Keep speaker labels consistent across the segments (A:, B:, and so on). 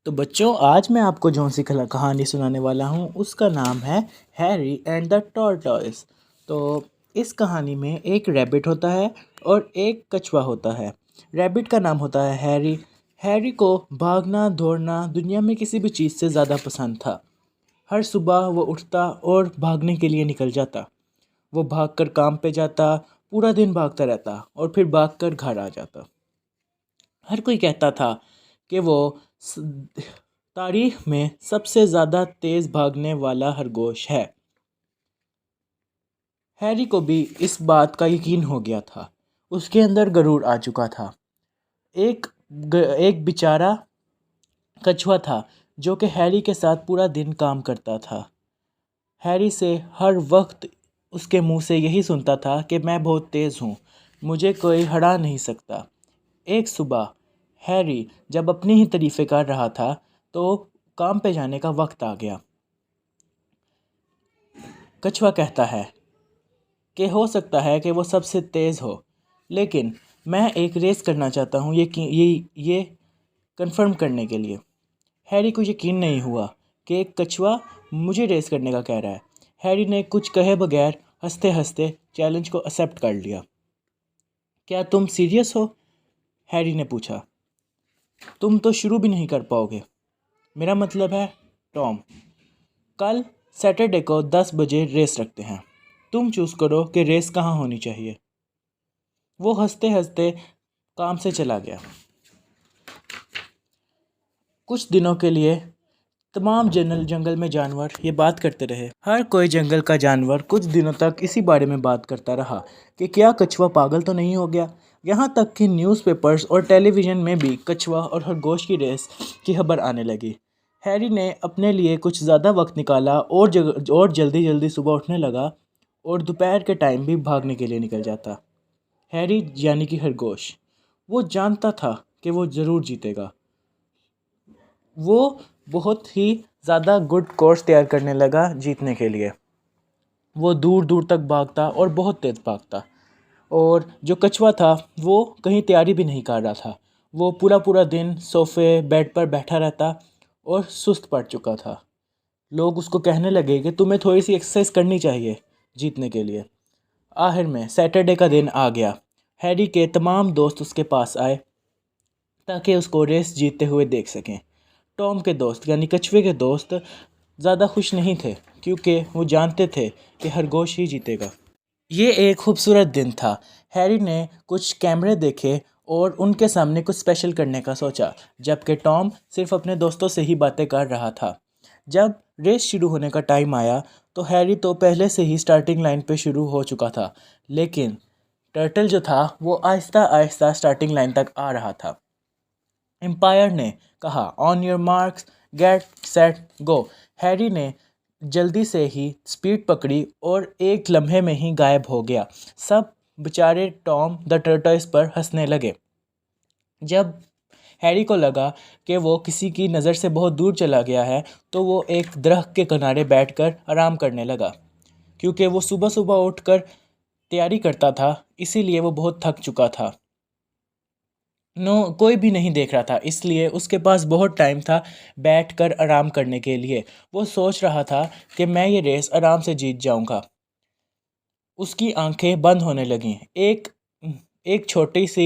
A: तो बच्चों, आज मैं आपको जौन सी कहानी सुनाने वाला हूँ उसका नाम है हैरी एंड द टॉर्टोइस। तो इस कहानी में एक रैबिट होता है और एक कछुआ होता है। रैबिट का नाम होता है हैरी। हैरी को भागना दौड़ना दुनिया में किसी भी चीज़ से ज़्यादा पसंद था। हर सुबह वो उठता और भागने के लिए निकल जाता। वो भागकर काम पे जाता, पूरा दिन भागता रहता और फिर भागकर घर आ जाता। हर कोई कहता था कि वो स- तारीख में सबसे ज़्यादा तेज़ भागने वाला खरगोश है। हैरी को भी इस बात का यकीन हो गया था। उसके अंदर गरूर आ चुका था। एक बेचारा कछुआ था जो कि हैरी के साथ पूरा दिन काम करता था। हैरी से हर वक्त उसके मुंह से यही सुनता था कि मैं बहुत तेज़ हूँ, मुझे कोई हरा नहीं सकता। एक सुबह हैरी जब अपनी ही तारीफ़ें कर रहा था तो काम पे जाने का वक्त आ गया। कछुआ कहता है कि हो सकता है कि वो सबसे तेज़ हो, लेकिन मैं एक रेस करना चाहता हूँ ये कंफर्म करने के लिए। हैरी को यकीन नहीं हुआ कि एक कछुआ मुझे रेस करने का कह रहा है। हैरी ने कुछ कहे बगैर हंसते हंसते चैलेंज को एक्सेप्ट कर लिया। क्या तुम सीरियस हो? हैरी ने पूछा। तुम तो शुरू भी नहीं कर पाओगे। मेरा मतलब है टॉम, कल सैटरडे को 10 बजे रेस रखते हैं। तुम चूज़ करो कि रेस कहाँ होनी चाहिए। वो हंसते हंसते काम से चला गया। कुछ दिनों के लिए तमाम जंगल में जानवर ये बात करते रहे। हर कोई जंगल का जानवर कुछ दिनों तक इसी बारे में बात करता रहा कि क्या कछुआ पागल तो नहीं हो गया। यहाँ तक कि न्यूज़पेपर्स और टेलीविज़न में भी कछुआ और खरगोश की रेस की खबर आने लगी। हैरी ने अपने लिए कुछ ज़्यादा वक्त निकाला और जल्दी जल्दी सुबह उठने लगा और दोपहर के टाइम भी भागने के लिए निकल जाता। हैरी यानी कि खरगोश, वो जानता था कि वो ज़रूर जीतेगा। वो बहुत ही ज़्यादा गुड कोर्स तैयार करने लगा जीतने के लिए। वो दूर दूर तक भागता और बहुत तेज़ भागता। और जो कछुआ था वो कहीं तैयारी भी नहीं कर रहा था। वो पूरा पूरा दिन सोफ़े बेड पर बैठा रहता और सुस्त पड़ चुका था। लोग उसको कहने लगे कि तुम्हें थोड़ी सी एक्सरसाइज करनी चाहिए जीतने के लिए। आखिर में सैटरडे का दिन आ गया। हैरी के तमाम दोस्त उसके पास आए ताकि उसको रेस जीतते हुए देख सकें। टॉम के दोस्त यानी कछुए के दोस्त ज़्यादा खुश नहीं थे क्योंकि वो जानते थे कि खरगोश ही जीतेगा। ये एक खूबसूरत दिन था। हैरी ने कुछ कैमरे देखे और उनके सामने कुछ स्पेशल करने का सोचा, जबकि टॉम सिर्फ अपने दोस्तों से ही बातें कर रहा था। जब रेस शुरू होने का टाइम आया तो हैरी तो पहले से ही स्टार्टिंग लाइन पे शुरू हो चुका था, लेकिन टर्टल जो था वो आहिस्ता आहिस्ता स्टार्टिंग लाइन तक आ रहा था। एम्पायर ने कहा, on your marks get set go. Harry ने जल्दी से ही स्पीड पकड़ी और एक लम्हे में ही गायब हो गया। सब बेचारे टॉम द टर्टोइस पर हंसने लगे। जब हैरी को लगा कि वो किसी की नज़र से बहुत दूर चला गया है तो वो एक दरख्त के किनारे बैठकर आराम करने लगा। क्योंकि वो सुबह सुबह उठकर तैयारी करता था, इसीलिए वो बहुत थक चुका था। नो, कोई भी नहीं देख रहा था, इसलिए उसके पास बहुत टाइम था बैठकर आराम करने के लिए। वो सोच रहा था कि मैं ये रेस आराम से जीत जाऊंगा। उसकी आंखें बंद होने लगीं। एक छोटी सी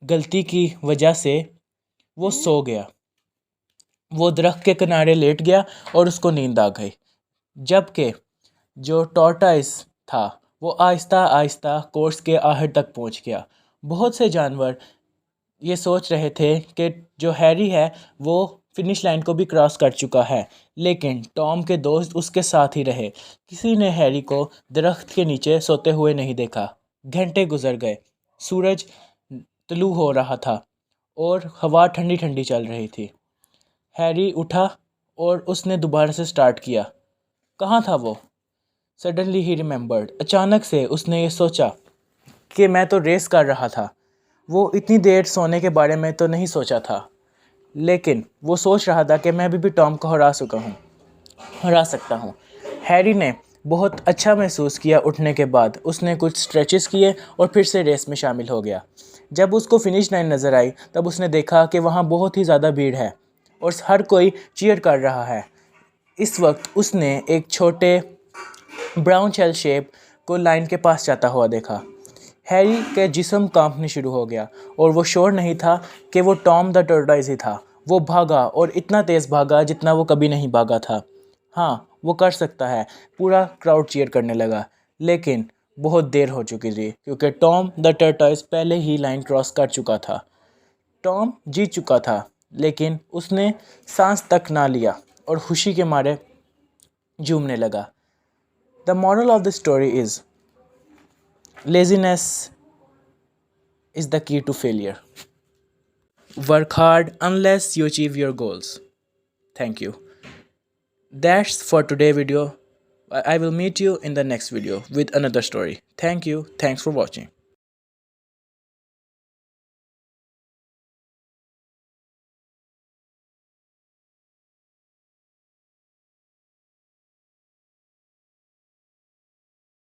A: गलती की वजह से वो सो गया। वो दरख्त के किनारे लेट गया और उसको नींद आ गई। जबकि जो टॉर्टोइस था वो आहिस्ता आहिस्ता कोर्स के आखिर तक पहुंच गया। बहुत से जानवर ये सोच रहे थे कि जो हैरी है वो फिनिश लाइन को भी क्रॉस कर चुका है, लेकिन टॉम के दोस्त उसके साथ ही रहे। किसी ने हैरी को दरख्त के नीचे सोते हुए नहीं देखा। घंटे गुजर गए। सूरज तुलू हो रहा था और हवा ठंडी ठंडी चल रही थी। हैरी उठा और उसने दोबारा से स्टार्ट किया। कहाँ था वो? सडनली ही रिमेंबर्ड। अचानक से उसने ये सोचा कि मैं तो रेस कर रहा था। वो इतनी देर सोने के बारे में तो नहीं सोचा था, लेकिन वो सोच रहा था कि मैं अभी भी टॉम को हरा सकता हूँ। हैरी ने बहुत अच्छा महसूस किया उठने के बाद। उसने कुछ स्ट्रेचेस किए और फिर से रेस में शामिल हो गया। जब उसको फिनिश लाइन नज़र आई तब उसने देखा कि वहाँ बहुत ही ज़्यादा भीड़ है और हर कोई चीयर कर रहा है। इस वक्त उसने एक छोटे ब्राउन शेल शेप को लाइन के पास जाता हुआ देखा। हैरी के जिस्म कांपने शुरू हो गया और वो श्योर नहीं था कि वो टॉम द टर्टवाइज ही था। वो भागा और इतना तेज़ भागा जितना वो कभी नहीं भागा था। हाँ, वो कर सकता है। पूरा क्राउड चीयर करने लगा, लेकिन बहुत देर हो चुकी थी क्योंकि टॉम द टर्टवाइज पहले ही लाइन क्रॉस कर चुका था। टॉम जीत चुका था, लेकिन उसने सांस तक ना लिया और खुशी के मारे झूमने लगा। The moral of the story is laziness is the key to failure. Work hard unless you achieve your goals. Thank you. That's for today video. I will meet you in the next video with another story. Thank you. Thanks for watching.